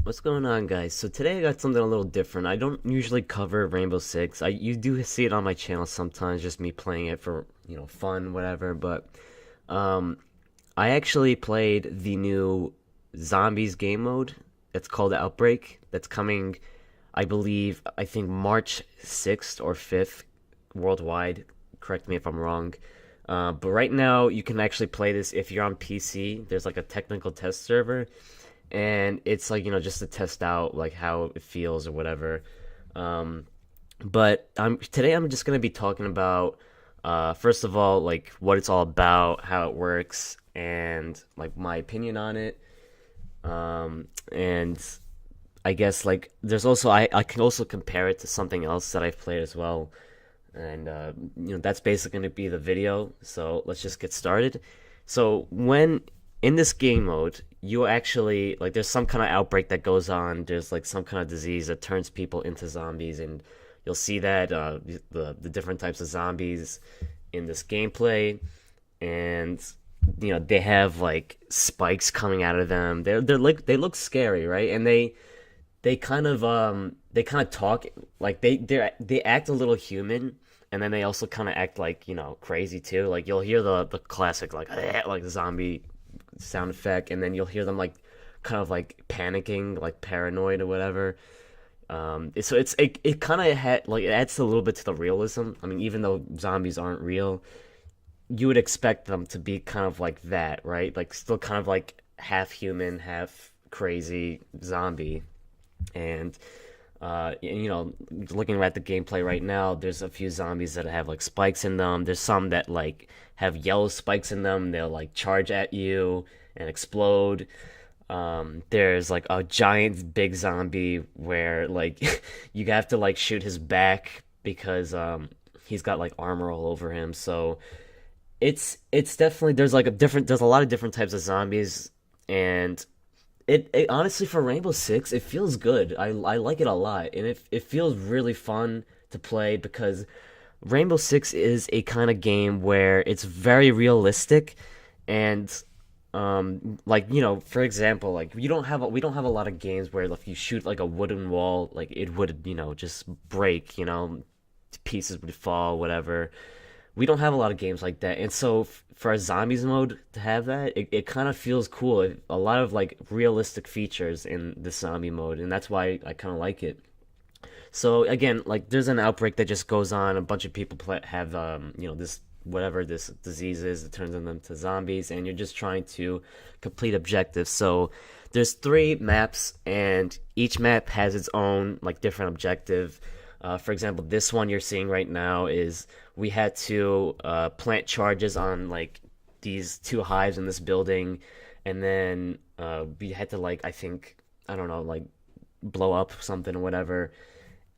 What's going on, guys? So today I got something a little different. I don't usually cover Rainbow Six. You do see it on my channel sometimes, just me playing it for, fun, whatever. But um, I actually played the new Zombies game mode. It's called Outbreak. That's coming, I think March 6th or 5th worldwide. Correct me if I'm wrong. But right now, you can actually play this if you're on PC. There's like a technical test server, and it's like just to test out like how it feels or whatever. Um, but today I'm just gonna be talking about first of all like what it's all about, how it works, and like my opinion on it. And I guess like there's also I can also compare it to something else that I've played as well. And that's basically going to be the video. So let's just get started. So when in this game mode, you actually like there's some kind of outbreak that goes on. There's like some kind of disease that turns people into zombies, and you'll see that the different types of zombies in this gameplay, and they have like spikes coming out of them. They're like they look scary, right? And they kind of talk like they act a little human, and then they also kind of act like crazy too. Like you'll hear the classic like zombie sound effect, and then you'll hear them like kind of like panicking, like paranoid or whatever. So it kind of had like it adds a little bit to the realism. I mean, even though zombies aren't real, you would expect them to be kind of like that, right? Like still kind of like half human, half crazy zombie. And looking at the gameplay right now, there's a few zombies that have like spikes in them. There's some that like have yellow spikes in them. They'll like charge at you and explode. There's like a giant big zombie where like you have to like shoot his back because he's got like armor all over him. So it's definitely there's a lot of different types of zombies, and it honestly for Rainbow Six it feels good. I like it a lot, and it feels really fun to play because Rainbow Six is a kind of game where it's very realistic, and like for example, like we don't have a lot of games where if you shoot like a wooden wall, like it would just break, pieces would fall, whatever. We don't have a lot of games like that, and so for a zombies mode to have that, it kind of feels cool. A lot of like realistic features in the zombie mode, and that's why I kind of like it. So again, like there's an outbreak that just goes on. A bunch of people have this whatever this disease is that turns them to zombies, and you're just trying to complete objectives. So there's three maps, and each map has its own like different objective. For example, this one you're seeing right now is we had to plant charges on like these two hives in this building, and then we had to like I don't know, like blow up something or whatever.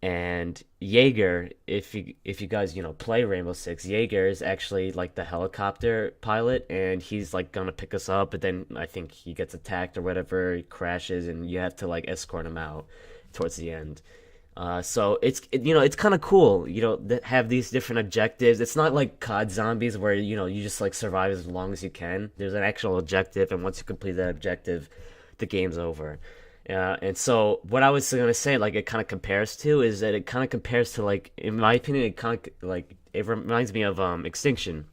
And Jaeger, if you guys play Rainbow Six, Jaeger is actually like the helicopter pilot, and he's like gonna pick us up, but then I think he gets attacked or whatever, he crashes, and you have to like escort him out towards the end. So it's kind of cool, that have these different objectives. It's not like COD Zombies where you just like survive as long as you can. There's an actual objective, and once you complete that objective, the game's over. And so what I was gonna say, like it kind of compares to, is that it kind of compares to like, in my opinion, it kind of like it reminds me of Extinction.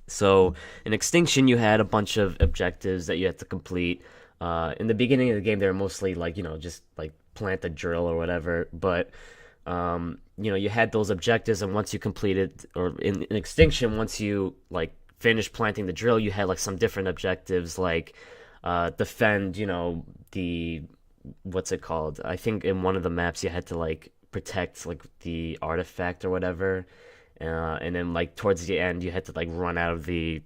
So in Extinction, you had a bunch of objectives that you had to complete. In the beginning of the game, they were mostly like just like plant the drill or whatever. But you had those objectives, and once you completed, or in Extinction, once you like finished planting the drill, you had like some different objectives, like defend, the what's it called? I think in one of the maps you had to like protect like the artifact or whatever, and then like towards the end you had to like run out of the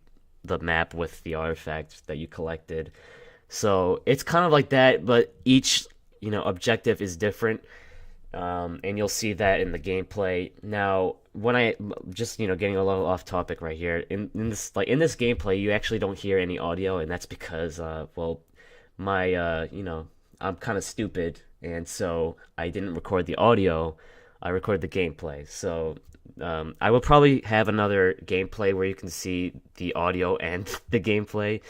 map with the artifact that you collected. So it's kind of like that, but each objective is different, and you'll see that in the gameplay. Now, when I just getting a little off topic right here, in this gameplay, you actually don't hear any audio, and that's because well, my I'm kind of stupid, and so I didn't record the audio. I recorded the gameplay. So I will probably have another gameplay where you can see the audio and the gameplay.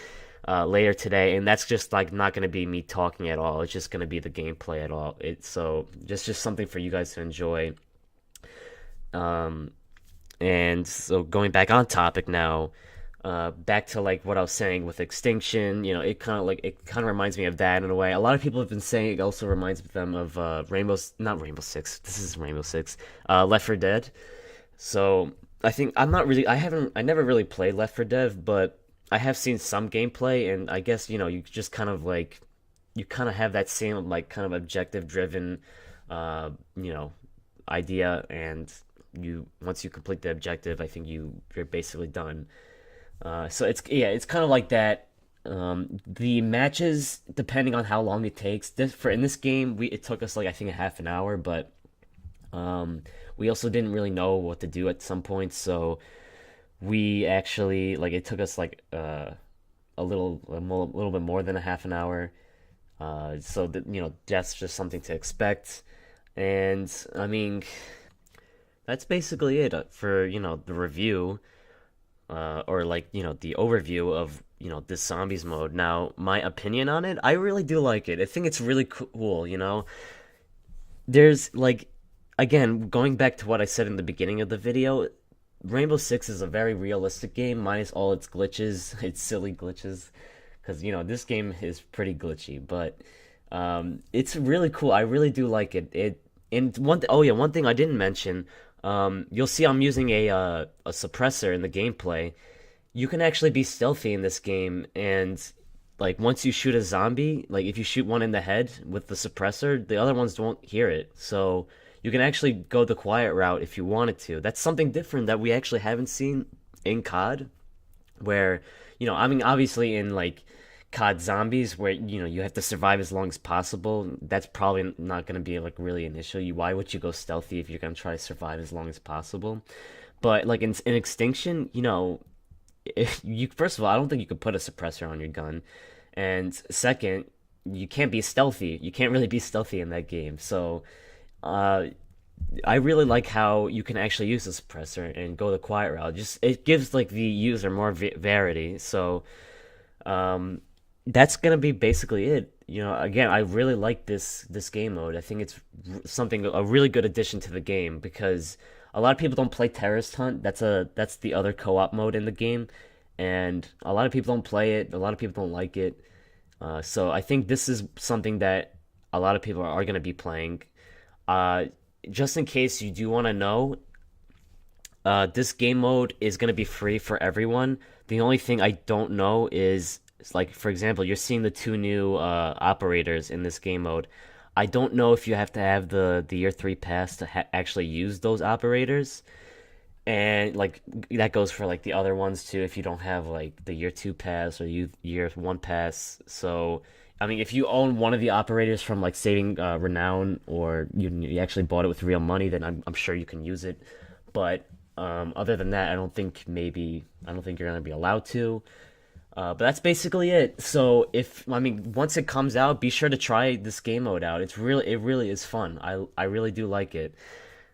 later today, and that's just like not gonna be me talking at all. It's just gonna be the gameplay at all. It's so just something for you guys to enjoy. Um, and so going back on topic now, back to like what I was saying with extinction, it kind of reminds me of that in a way. A lot of people have been saying it also reminds them of not Rainbow Six. This is Rainbow Six, Left 4 Dead. So I think I never really played Left 4 Dead, but I have seen some gameplay, and I guess you just kind of like you kind of have that same like kind of objective driven, uh, you know, idea, and you once you complete the objective, I think you're basically done. So it's kind of like that. The matches, depending on how long it takes, in this game, it took us like I think a half an hour, but we also didn't really know what to do at some point, so we actually like it took us like little bit more than a half an hour. So that that's just something to expect, and I mean that's basically it for the review or like the overview of this zombies mode. Now, my opinion on it, I really do like it. I think it's really cool. There's like again going back to what I said in the beginning of the video. Rainbow Six is a very realistic game, minus all its glitches, its silly glitches, because this game is pretty glitchy, but it's really cool. I really do like it. Oh yeah, one thing I didn't mention. You'll see I'm using a suppressor in the gameplay. You can actually be stealthy in this game, and like once you shoot a zombie, like if you shoot one in the head with the suppressor, the other ones won't hear it. So you can actually go the quiet route if you wanted to. That's something different that we actually haven't seen in COD, where I mean obviously in like COD Zombies, where you have to survive as long as possible. That's probably not going to be like really an issue. Why would you go stealthy if you're going to try to survive as long as possible? But like in Extinction, if you first of all, I don't think you could put a suppressor on your gun, and second, you can't be stealthy. You can't really be stealthy in that game. So, uh, I really like how you can actually use a suppressor and go the quiet route. Just it gives like the user more variety. So, um, that's gonna be basically it. Again, I really like this game mode. I think it's a really good addition to the game because a lot of people don't play Terrorist Hunt. That's the other co-op mode in the game, and a lot of people don't play it. A lot of people don't like it. So I think this is something that a lot of people are gonna be playing. Uh, just in case you do want to know, this game mode is gonna be free for everyone. The only thing I don't know is like, for example, you're seeing the two new operators in this game mode. I don't know if you have to have the year 3 pass to actually use those operators, and like that goes for like the other ones too. If you don't have like the year 2 pass or year 1 pass, so I mean, if you own one of the operators from like Saving Renown, or you actually bought it with real money, then I'm sure you can use it. But other than that, I don't think you're gonna be allowed to. But that's basically it. So I mean, once it comes out, be sure to try this game mode out. It really is fun. I really do like it.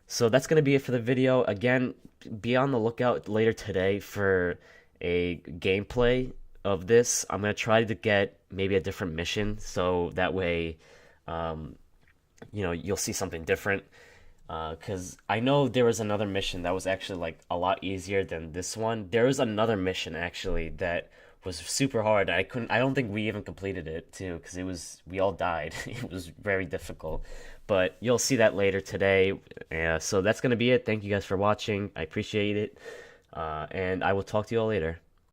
So that's gonna be it for the video. Again, be on the lookout later today for a gameplay of this. I'm gonna try to get maybe a different mission, so that way, um, you'll see something different. Because I know there was another mission that was actually like a lot easier than this one. There was another mission actually that was super hard. I don't think we even completed it too, because we all died. It was very difficult. But you'll see that later today. So that's gonna be it. Thank you guys for watching. I appreciate it. And I will talk to you all later.